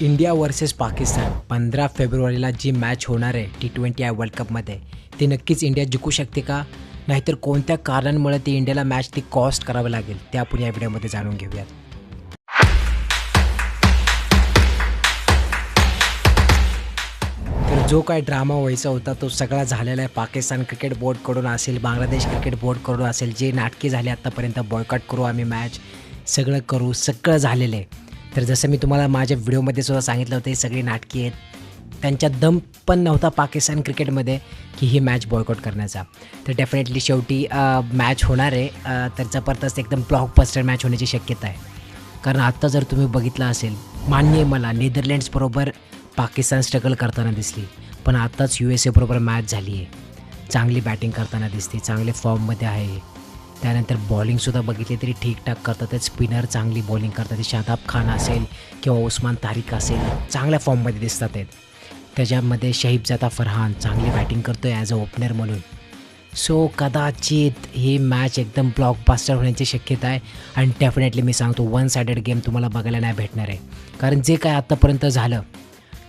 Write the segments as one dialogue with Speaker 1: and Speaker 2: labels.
Speaker 1: India versus Pakistan 15 फेब्रुवारीला जी match होणार आहे T20 वर्ल्ड कपमध्ये, ती नक्कीच इंडिया जिंकू शकते का? नाहीतर कोणत्या कारणांमुळे ती इंडियाला मॅच ती कॉस्ट करावी लागेल, ते आपण या व्हिडिओमध्ये जाणून घेऊयात. तर जो काय ड्रामा व्हायचा होता तो सगळा झालेला आहे. पाकिस्तान क्रिकेट बोर्डकडून असेल, बांगलादेश क्रिकेट बोर्डकडून असेल, जे नाटके झाले आत्तापर्यंत, बॉयकॉट करू आम्ही मॅच, सगळं करू, सगळं झालेलं आहे. तर जसं मी तुम्हाला माझ्या व्हिडिओमध्ये सुद्धा सांगितलं होतं, हे सगळी नाटकी आहेत. त्यांच्यात दम पण नव्हता पाकिस्तान क्रिकेटमध्ये की ही मॅच बॉयकॉट करण्याचा. तर डेफिनेटली शेवटी मॅच होणार आहे. तर जबरदस्त एकदम ब्लॉकबस्टर मॅच होण्याची शक्यता आहे. कारण आत्ता जर तुम्ही बघितलं असेल, मान्य आहे मला, नेदरलँड्सबरोबर पाकिस्तान स्ट्रगल करताना दिसली, पण आत्ताच USA बरोबर मॅच झाली आहे. चांगली बॅटिंग करताना दिसते, चांगले फॉर्ममध्ये आहे. त्यानंतर बॉलिंगसुद्धा बघितली तरी ठीकठाक करतात आहेत. स्पिनर चांगली बॉलिंग करतात. शादाब खान असेल किंवा उस्मान तारिक असेल, चांगल्या फॉर्ममध्ये दिसतात आहेत. त्याच्यामध्ये शहीबजादा फरहान चांगली बॅटिंग करतो आहे ॲज अ ओपनर म्हणून. सो कदाचित ही मॅच एकदम ब्लॉकबस्टर होण्याची शक्यता आहे. आणि डेफिनेटली मी सांगतो, वन सायडेड गेम तुम्हाला बघायला नाही भेटणार आहे. कारण जे काय आत्तापर्यंत झालं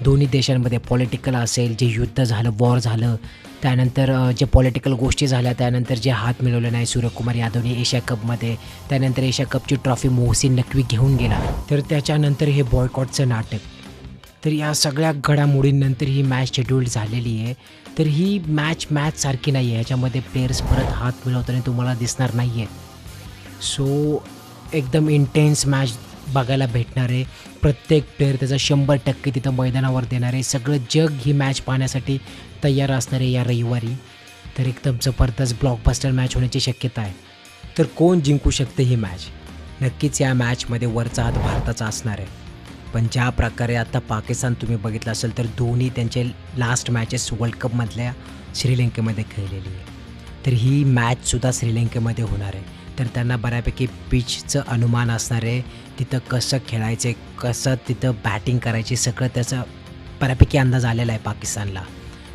Speaker 1: दोन्ही देशांमध्ये, पॉलिटिकल असेल, जे युद्ध झालं, वॉर झालं, त्यानंतर जे पॉलिटिकल गोष्टी झाल्या, त्यानंतर जे हात मिळवले नाही सूर्यकुमार यादवने एशिया कपमध्ये, त्यानंतर एशिया कपची ट्रॉफी मोहसिन नक्वी घेऊन गेला, तर त्याच्यानंतर हे बॉयकॉटचं नाटक. तर या सगळ्या घडामोडींनंतर ही मॅच शेड्यूल्ड झालेली आहे. तर ही मॅचसारखी नाही आहे. ह्याच्यामध्ये प्लेयर्स परत हात मिळवताना तुम्हाला दिसणार नाही आहेत. सो एकदम इंटेन्स मॅच बघायला भेटणार आहे. प्रत्येक प्लेयर त्याचा 100% तिथं मैदानावर देणार आहे. सगळं जग ही मॅच पाहण्यासाठी तयार असणार आहे या रविवारी. तर एकदम जबरदस्त ब्लॉकबस्टर मॅच होण्याची शक्यता आहे. तर कोण जिंकू शकते ही मॅच? नक्कीच या मॅचमध्ये वरचा हात भारताचा असणार आहे. पण ज्या प्रकारे आता पाकिस्तान तुम्ही बघितलं असेल, तर दोन्ही त्यांचे लास्ट मॅचेस वर्ल्ड कपमधल्या श्रीलंकेमध्ये खेळलेली आहे. तर ही मॅचसुद्धा श्रीलंकेमध्ये होणार आहे. तर त्यांना बऱ्यापैकी पिचचं अनुमान असणार आहे. तिथं कसं खेळायचं आहे, कसं तिथं बॅटिंग करायची, सगळं त्याचा बऱ्यापैकी अंदाज आलेला आहे पाकिस्तानला.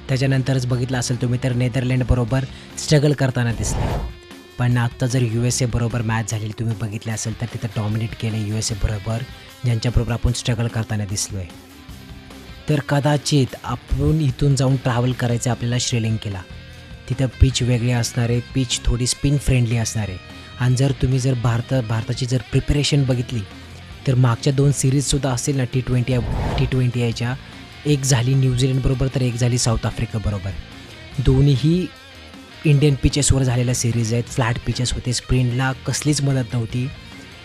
Speaker 1: त्याच्यानंतरच बघितलं असेल तुम्ही, तर नेदरलँडबरोबर स्ट्रगल करताना दिसले. पण आत्ता जर USA बरोबर मॅच झालेली तुम्ही बघितली असेल, तर तिथं डॉमिनेट केलं USA बरोबर, ज्यांच्याबरोबर आपण स्ट्रगल करताना दिसलो आहे. तर कदाचित आपण इथून जाऊन ट्रॅव्हल करायचं आहे आपल्याला श्रीलंकेला. तिथं पिच वेगळी असणार आहे, पिच थोडी स्पिन फ्रेंडली असणार आहे. आणि जर तुम्ही जर भारताची जर प्रिपरेशन बघितली, तर मागच्या 2 सिरीजसुद्धा असेल ना T20 एक झाली न्यूझीलंडबरोबर, तर एक झाली साऊथ आफ्रिकेबरोबर. दोन्हीही इंडियन पिचेसवर झालेल्या सिरीज आहेत. फ्लॅट पिचेस होते, स्पिनला कसलीच मदत नव्हती.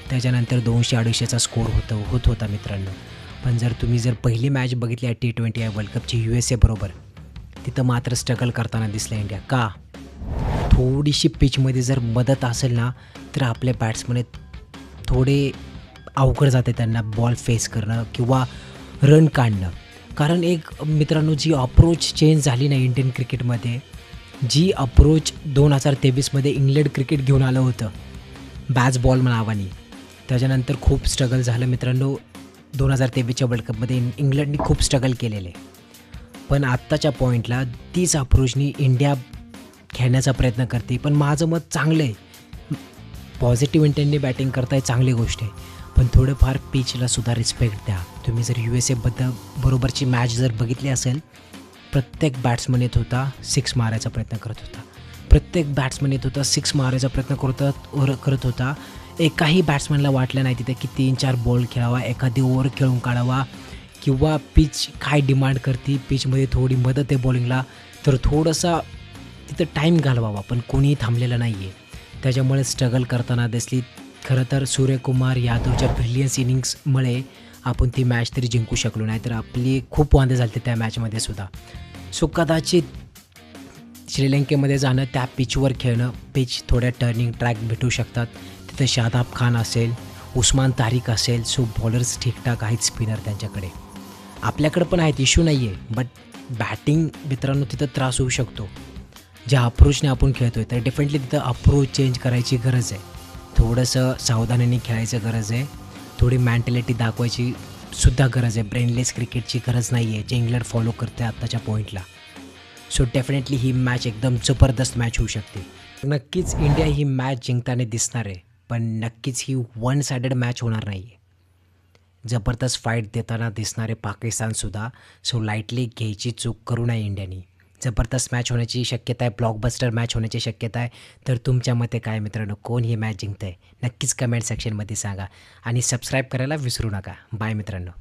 Speaker 1: त्याच्यानंतर 200-250चा स्कोर होत होता मित्रांनो. पण जर तुम्ही पहिली मॅच बघितली आहे T20 वर्ल्ड कपची USA बरोबर, तिथं मात्र स्ट्रगल करताना दिसलं इंडिया. का? थोडीशी पिचमध्ये जर मदत असेल ना, तर आपले बॅट्समन थोडे अवघड जाते त्यांना बॉल फेस करणं किंवा रन काढणं. कारण एक मित्रांनो, जी अप्रोच चेंज झाली ना इंडियन क्रिकेटमध्ये, जी अप्रोच 2023मध्ये इंग्लंड क्रिकेट घेऊन आलं होतं बॅच बॉल नावाने, त्याच्यानंतर खूप स्ट्रगल झालं मित्रांनो. 2023च्या वर्ल्ड कपमध्ये इंग्लंडने खूप स्ट्रगल केलेले. पण आत्ताच्या पॉईंटला तीच अप्रोचनी इंडिया खेळण्याचा प्रयत्न करते. पण माझं मत चांगलं आहे, पॉझिटिव्ह इंटेंटने बॅटिंग करताय, चांगली गोष्ट आहे. पण थोडंफार पिचला सुद्धा रिस्पेक्ट द्या. तुम्ही जर USA बरोबरची मॅच जर बघितली असेल, प्रत्येक बॅट्समन येत होता 6 मारायचा प्रयत्न करत होता. प्रत्येक बॅट्समन येत होता 6 मारायचा प्रयत्न करत होता. एकाही बॅट्समॅनला वाटलं नाही तिथे की 3-4 बॉल खेळावा, एखादी ओव्हर खेळून काढावा, किंवा पिच काय डिमांड करते, पिचमध्ये थोडी मदत आहे बॉलिंगला, तर थोडंसा तिथं टाईम घालवावा. पण कोणीही थांबलेलं नाही आहे. त्याच्यामुळे स्ट्रगल करताना दिसली. खरं तर सूर्यकुमार यादवच्या ब्रिलियन्स इनिंग्समुळे आपण ती मॅच तरी जिंकू शकलो, नाही तर आपली खूप वांदे झाले त्या मॅचमध्ये सुद्धा. सो कदाचित श्रीलंकेमध्ये जाणं, त्या पिचवर खेळणं, पिच थोड्या टर्निंग ट्रॅक भेटू शकतात. तिथं शादाब खान असेल, उस्मान तारिक असेल. सो बॉलर्स ठीकठाक आहेत, स्पिनर त्यांच्याकडे, आपल्याकडे पण आहेत, इश्यू नाही आहे. बट बॅटिंग मित्रांनो तिथं त्रास होऊ शकतो. ज्या अप्रोचने आपण खेळतो आहे, तर डेफिनेटली तिथं अप्रोच चेंज करायची गरज आहे. थोडंसं सावधानाने खेळायचं गरज आहे. थोडी मेंटॅलिटी दाखवायची सुद्धा गरज आहे. ब्रेनलेस क्रिकेटची गरज नाही आहे, जे इंग्लंड फॉलो करते आत्ताच्या पॉईंटला. सो डेफिनेटली ही मॅच एकदम जबरदस्त मॅच होऊ शकते. नक्कीच इंडिया ही मॅच जिंकताना दिसणार आहे, पण नक्कीच ही वन सायडेड मॅच होणार नाही आहे. जबरदस्त फाईट देताना दिसणारे पाकिस्तानसुद्धा. सो लाईटली घ्यायची चूक करू नये इंडियानी. जबरदस्त मॅच होण्याची शक्यता आहे, ब्लॉकबस्टर मॅच होण्याची शक्यता आहे. तर तुमच्या मते काय मित्रांनो, कोण ही मॅच जिंकतं आहे? नक्कीच कमेंट सेक्शनमध्ये सांगा आणि सबस्क्राईब करायला विसरू नका. बाय मित्रांनो.